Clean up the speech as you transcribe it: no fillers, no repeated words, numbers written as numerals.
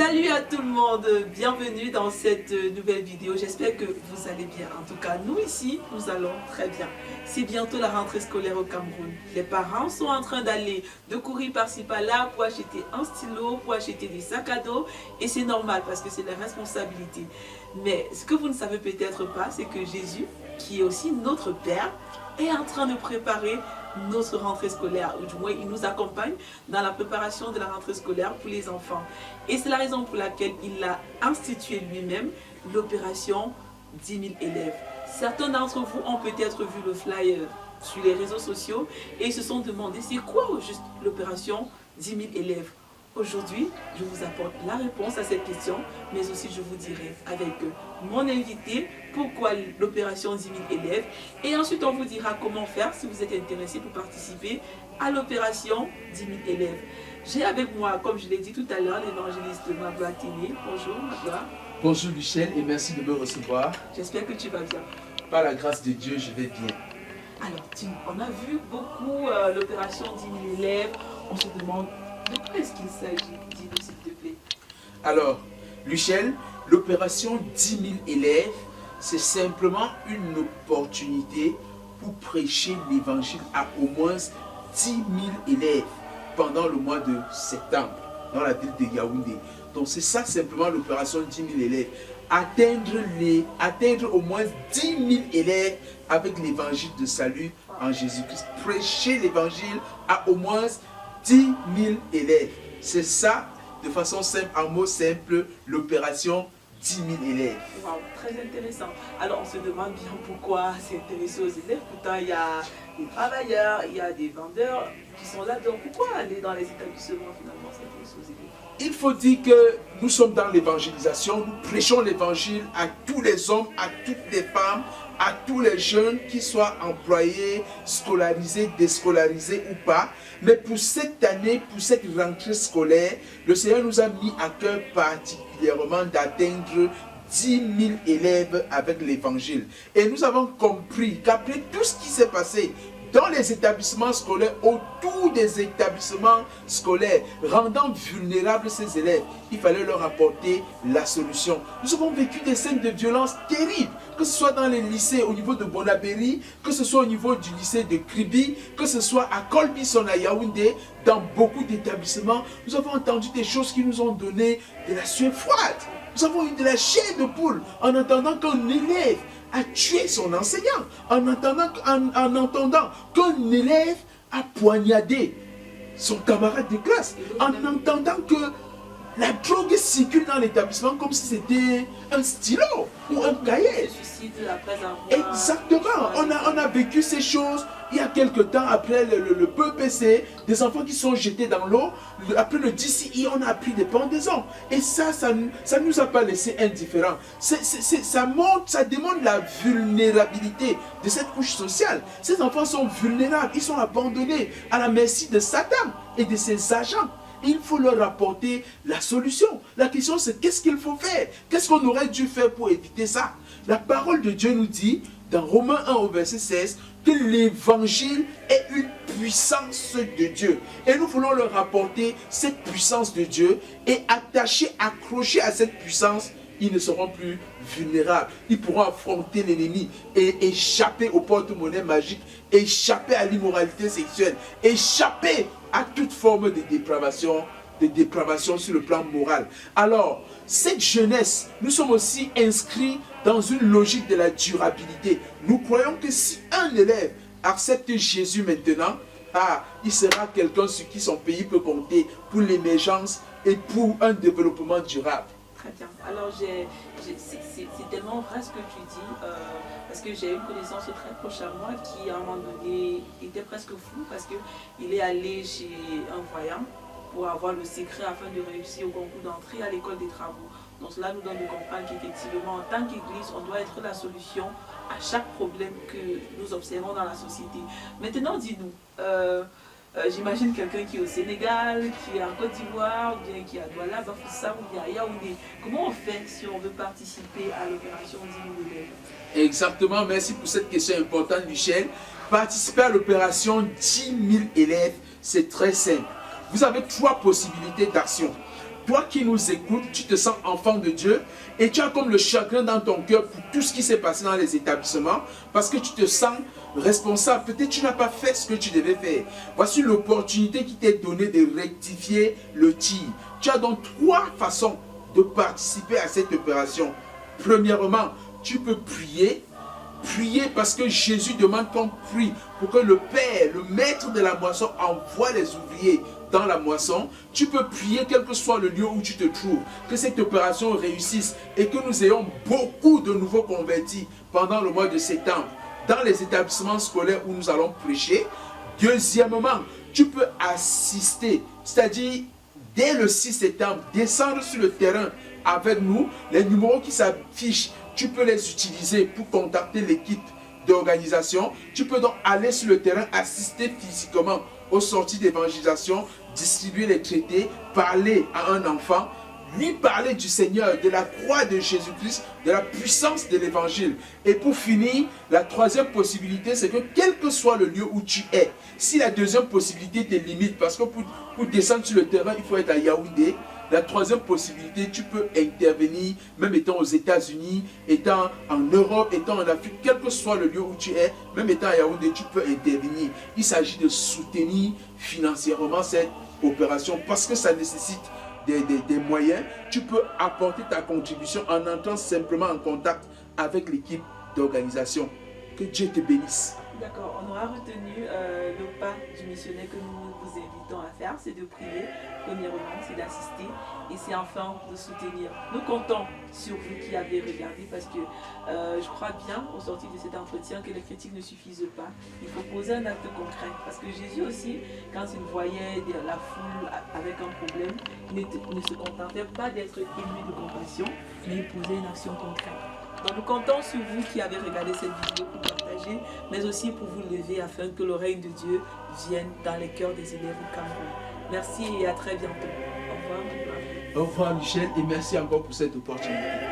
Salut à tout le monde, bienvenue dans cette nouvelle vidéo. J'espère que vous allez bien. En tout cas, nous ici, nous allons très bien. C'est bientôt la rentrée scolaire au Cameroun. Les parents sont en train de courir par-ci par-là pour acheter un stylo, pour acheter des sacs à dos. Et c'est normal parce que c'est leur responsabilité. Mais ce que vous ne savez peut-être pas, c'est que Jésus, qui est aussi notre Père, est en train de préparer notre rentrée scolaire, ou du moins il nous accompagne dans la préparation de la rentrée scolaire pour les enfants. Et c'est la raison pour laquelle il a institué lui-même l'opération 10 000 élèves. Certains d'entre vous ont peut-être vu le flyer sur les réseaux sociaux et se sont demandé c'est quoi au juste l'opération 10 000 élèves. Aujourd'hui, je vous apporte la réponse à cette question, mais aussi je vous dirai avec mon invité pourquoi l'opération 10 000 élèves. Et ensuite, on vous dira comment faire si vous êtes intéressé pour participer à l'opération 10 000 élèves. J'ai avec moi, comme je l'ai dit tout à l'heure, l'évangéliste Magloire Téné. Bonjour Magloire. Bonjour Michel et merci de me recevoir. J'espère que tu vas bien. Par la grâce de Dieu, je vais bien. Alors, on a vu beaucoup l'opération 10 000 élèves. On se demande de quoi est-ce qu'il s'agit? Dis-nous s'il te plaît. Alors, Michel, l'opération 10 000 élèves, c'est simplement une opportunité pour prêcher l'évangile à au moins 10 000 élèves pendant le mois de septembre dans la ville de Yaoundé. Donc c'est ça simplement l'opération 10 000 élèves. Atteindre au moins 10 000 élèves avec l'évangile de salut en Jésus-Christ. Prêcher l'évangile à au moins 10 000 élèves. C'est ça, de façon simple, en mots simples, l'opération 10 000 élèves. Wow, très intéressant. Alors on se demande bien pourquoi c'est intéressé aux élèves. Pourtant il y a des travailleurs, il y a des vendeurs qui sont là. Donc pourquoi aller dans les établissements finalement s'intéresser aux élèves? Il faut dire que nous sommes dans l'évangélisation, nous prêchons l'évangile à tous les hommes, à toutes les femmes, à tous les jeunes, qu'ils soient employés, scolarisés, déscolarisés ou pas. Mais pour cette année, pour cette rentrée scolaire, le Seigneur nous a mis à cœur particulièrement d'atteindre 10 000 élèves avec l'évangile. Et nous avons compris qu'après tout ce qui s'est passé dans les établissements scolaires, autour des établissements scolaires, rendant vulnérables ces élèves, il fallait leur apporter la solution. Nous avons vécu des scènes de violence terribles, que ce soit dans les lycées au niveau de Bonabéry, que ce soit au niveau du lycée de Kribi, que ce soit à Kolbison à Yaoundé, dans beaucoup d'établissements. Nous avons entendu des choses qui nous ont donné de la sueur froide. Nous avons eu de la chair de poule en entendant qu'un élève a tué son enseignant, en entendant qu'un élève a poignardé son camarade de classe, en entendant que la drogue circule dans l'établissement comme si c'était un stylo ou un cahier. Exactement, on a vécu ces choses. Il y a quelque temps, après le PPC, des enfants qui sont jetés dans l'eau. Après le DCI, on a appris des pendaisons. Et ça ne nous a pas laissé indifférents. Ça démontre la vulnérabilité de cette couche sociale. Ces enfants sont vulnérables, ils sont abandonnés à la merci de Satan et de ses agents. Il faut leur apporter la solution. La question c'est qu'est-ce qu'il faut faire? Qu'est-ce qu'on aurait dû faire pour éviter ça? La parole de Dieu nous dit, dans Romains 1 au verset 16, que l'évangile est une puissance de Dieu. Et nous voulons leur apporter cette puissance de Dieu et accrochés à cette puissance, ils ne seront plus vulnérables. Ils pourront affronter l'ennemi et échapper au porte-monnaie magique, échapper à l'immoralité sexuelle, échapper à toute forme de dépravation sur le plan moral. Alors, cette jeunesse, nous sommes aussi inscrits dans une logique de la durabilité. Nous croyons que si un élève accepte Jésus maintenant, il sera quelqu'un sur qui son pays peut compter pour l'émergence et pour un développement durable. Très bien. Alors, c'est tellement vrai ce que tu dis, parce que j'ai une connaissance très proche à moi qui, à un moment donné, était presque fou parce qu'il est allé chez un voyant pour avoir le secret afin de réussir au concours d'entrée à l'école des travaux. Donc cela nous donne de comprendre qu'effectivement, en tant qu'Église, on doit être la solution à chaque problème que nous observons dans la société. Maintenant, dis-nous, j'imagine quelqu'un qui est au Sénégal, qui est en Côte d'Ivoire, ou bien qui est à Douala, Bafoussam, ou bien à Yaoundé. Comment on fait si on veut participer à l'opération 10 000 élèves? Exactement, merci pour cette question importante, Michel. Participer à l'opération 10 000 élèves, c'est très simple. Vous avez 3 possibilités d'action. toi qui nous écoutes, tu te sens enfant de Dieu et tu as comme le chagrin dans ton cœur pour tout ce qui s'est passé dans les établissements parce que tu te sens responsable. Peut-être tu n'as pas fait ce que tu devais faire. Voici l'opportunité qui t'est donnée de rectifier le tir. Tu as donc 3 façons de participer à cette opération. Premièrement, tu peux prier. Prier parce que Jésus demande qu'on prie pour que le Père, le maître de la moisson, envoie les ouvriers dans la moisson. Tu peux prier quel que soit le lieu où tu te trouves, que cette opération réussisse et que nous ayons beaucoup de nouveaux convertis pendant le mois de septembre dans les établissements scolaires où nous allons prêcher. Deuxièmement, tu peux assister, c'est-à-dire dès le 6 septembre, descendre sur le terrain avec nous. Les numéros qui s'affichent, tu peux les utiliser pour contacter l'équipe d'organisation. Tu peux donc aller sur le terrain, assister physiquement aux sorties d'évangélisation, distribuer les traités, parler à un enfant, lui parler du Seigneur, de la croix de Jésus-Christ, de la puissance de l'évangile. Et pour finir, la troisième possibilité, c'est que quel que soit le lieu où tu es, si la deuxième possibilité te limite, parce que pour descendre sur le terrain, il faut être à Yaoundé. La troisième possibilité, tu peux intervenir, même étant aux États-Unis, étant en Europe, étant en Afrique, quel que soit le lieu où tu es, même étant à Yaoundé, tu peux intervenir. Il s'agit de soutenir financièrement cette opération parce que ça nécessite des moyens. Tu peux apporter ta contribution en entrant simplement en contact avec l'équipe d'organisation. Que Dieu te bénisse. D'accord, on aura retenu le pas du missionnaire que nous vous invitons à faire, c'est de prier, premièrement, c'est d'assister et c'est enfin de soutenir. Nous comptons sur vous qui avez regardé parce que je crois bien au sortir de cet entretien que les critiques ne suffisent pas. Il faut poser un acte concret parce que Jésus aussi, quand il voyait la foule avec un problème, il ne se contentait pas d'être ému de compassion, mais il posait une action concrète. Donc nous comptons sur vous qui avez regardé cette vidéo pour partager, mais aussi pour vous lever afin que le règne de Dieu vienne dans les cœurs des élèves au Cameroun. Merci et à très bientôt. Au revoir. Au revoir Michel et merci encore pour cette opportunité.